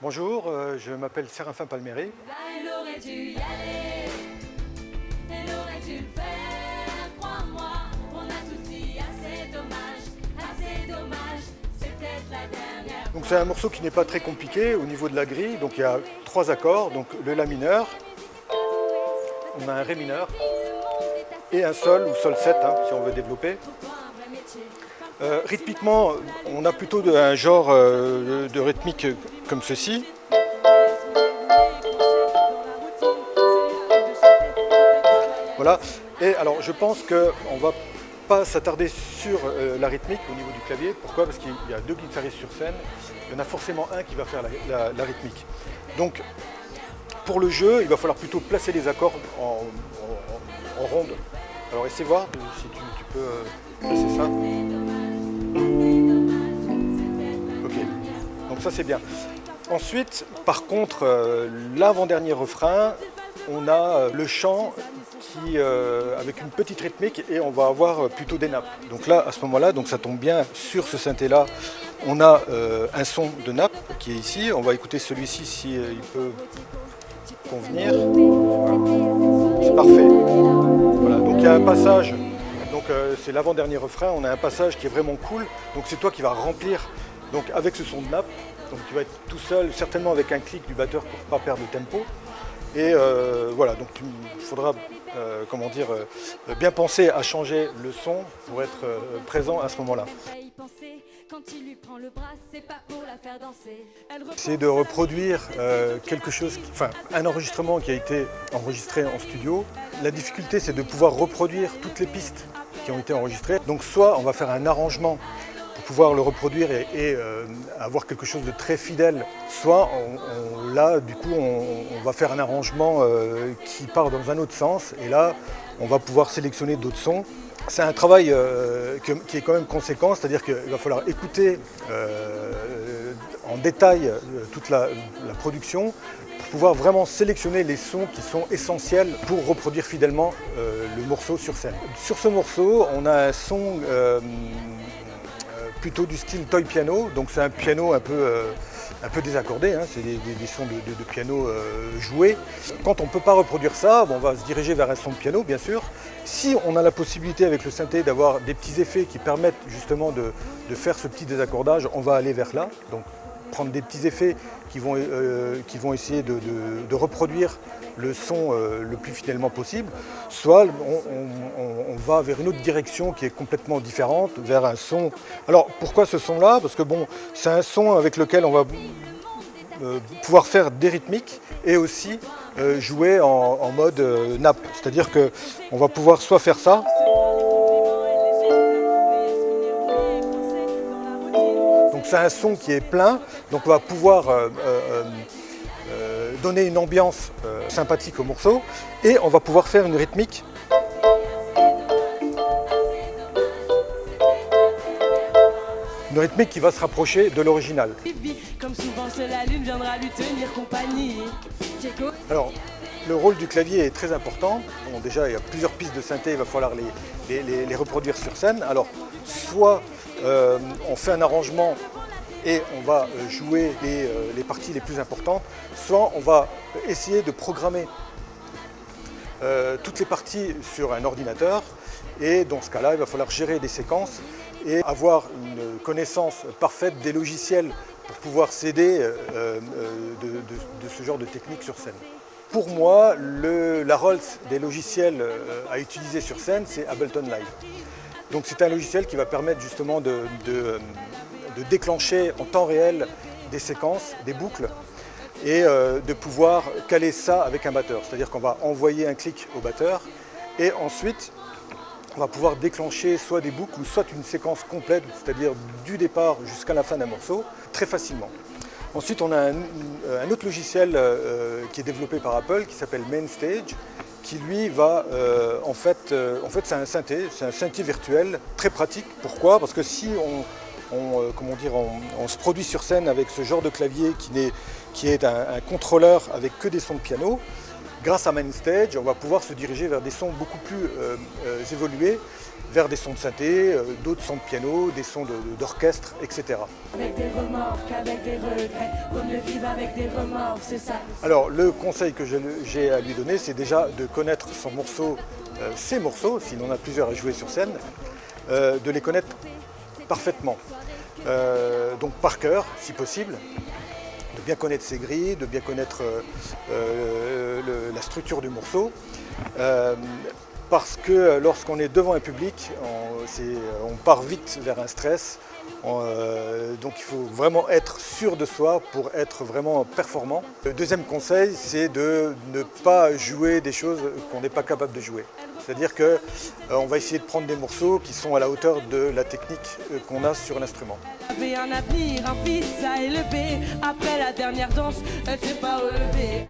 Bonjour, je m'appelle Séraphin Palmieri. Elle aurait dû y aller, elle aurait dû le faire, crois-moi. On a tous dit assez dommage, c'est peut-être la dernière. Donc c'est un morceau qui n'est pas très compliqué au niveau de la grille. Donc il y a 3 accords, donc le La mineur, on a un Ré mineur et un Sol ou Sol 7 si on veut développer. Rythmiquement, on a plutôt un genre de rythmique comme ceci. Voilà. Et alors je pense qu'on va pas s'attarder sur la rythmique au niveau du clavier. Pourquoi? Parce qu'il y a 2 guitaristes sur scène. Il y en a forcément un qui va faire la rythmique. Donc pour le jeu, il va falloir plutôt placer les accords en ronde. Alors essaie voir si tu peux placer ça. Ok, donc ça c'est bien. Ensuite, par contre, l'avant-dernier refrain, on a le chant qui, avec une petite rythmique, et on va avoir plutôt des nappes. Donc là, à ce moment-là, donc ça tombe bien sur ce synthé-là, on a un son de nappe qui est ici. On va écouter celui-ci si il peut convenir. C'est parfait. Voilà, donc il y a un passage. Donc c'est l'avant-dernier refrain. On a un passage qui est vraiment cool. Donc c'est toi qui vas remplir. Donc avec ce son de nappe. Donc tu vas être tout seul, certainement avec un clic du batteur pour ne pas perdre le tempo. Et voilà, donc il faudra bien penser à changer le son pour être présent à ce moment-là. C'est de reproduire quelque chose, un enregistrement qui a été enregistré en studio. La difficulté, c'est de pouvoir reproduire toutes les pistes qui ont été enregistrées. Donc soit on va faire un arrangement pour pouvoir le reproduire et avoir quelque chose de très fidèle, soit là, du coup, on va faire un arrangement qui part dans un autre sens, et là, on va pouvoir sélectionner d'autres sons. C'est un travail qui est quand même conséquent, c'est-à-dire qu'il va falloir écouter en détail toute la production pour pouvoir vraiment sélectionner les sons qui sont essentiels pour reproduire fidèlement le morceau sur scène. Sur ce morceau, on a un son plutôt du style toy piano, donc c'est un piano un peu désaccordé, c'est des sons de piano joués. Quand on ne peut pas reproduire ça, on va se diriger vers un son de piano bien sûr. Si on a la possibilité avec le synthé d'avoir des petits effets qui permettent justement de faire ce petit désaccordage, on va aller vers là. Donc prendre des petits effets qui vont essayer de reproduire le son le plus fidèlement possible, soit on va vers une autre direction qui est complètement différente, vers un son. Alors pourquoi ce son-là? Parce que bon, c'est un son avec lequel on va pouvoir faire des rythmiques et aussi jouer en mode nappe. C'est-à-dire qu'on va pouvoir soit faire ça, donc c'est un son qui est plein, donc on va pouvoir donner une ambiance sympathique au morceau, et on va pouvoir faire une rythmique. Une rythmique qui va se rapprocher de l'original. Alors, le rôle du clavier est très important. Bon, déjà, il y a plusieurs pistes de synthé, il va falloir les reproduire sur scène. Alors, soit on fait un arrangement et on va jouer les parties les plus importantes, soit on va essayer de programmer toutes les parties sur un ordinateur, et dans ce cas-là, il va falloir gérer des séquences et avoir une connaissance parfaite des logiciels pour pouvoir s'aider de ce genre de technique sur scène. Pour moi, la Rolls des logiciels à utiliser sur scène, c'est Ableton Live. Donc c'est un logiciel qui va permettre justement de déclencher en temps réel des séquences, des boucles, et de pouvoir caler ça avec un batteur. C'est-à-dire qu'on va envoyer un clic au batteur, et ensuite on va pouvoir déclencher soit des boucles ou soit une séquence complète, c'est-à-dire du départ jusqu'à la fin d'un morceau, très facilement. Ensuite, on a un autre logiciel qui est développé par Apple qui s'appelle MainStage, qui lui va, en fait c'est un synthé virtuel très pratique. Pourquoi? Parce que si on se produit sur scène avec ce genre de clavier qui est un contrôleur avec que des sons de piano, grâce à Main Stage, on va pouvoir se diriger vers des sons beaucoup plus évolués, vers des sons de synthé, d'autres sons de piano, des sons d'orchestre, etc. Avec des remords, qu'avec des regrets, vaut mieux vivre avec des remords, c'est ça. Alors le conseil que j'ai à lui donner, c'est déjà de connaître son morceau, ses morceaux, s'il en a plusieurs à jouer sur scène, de les connaître parfaitement. Donc par cœur, si possible, de bien connaître ses grilles, de bien connaître la structure du morceau. Parce que lorsqu'on est devant un public, on part vite vers un stress. Donc il faut vraiment être sûr de soi pour être vraiment performant. Le deuxième conseil, c'est de ne pas jouer des choses qu'on n'est pas capable de jouer. C'est-à-dire qu'on va essayer de prendre des morceaux qui sont à la hauteur de la technique qu'on a sur l'instrument. Avait un avenir, un fils à élever. Après la dernière danse, elle s'est pas relevée.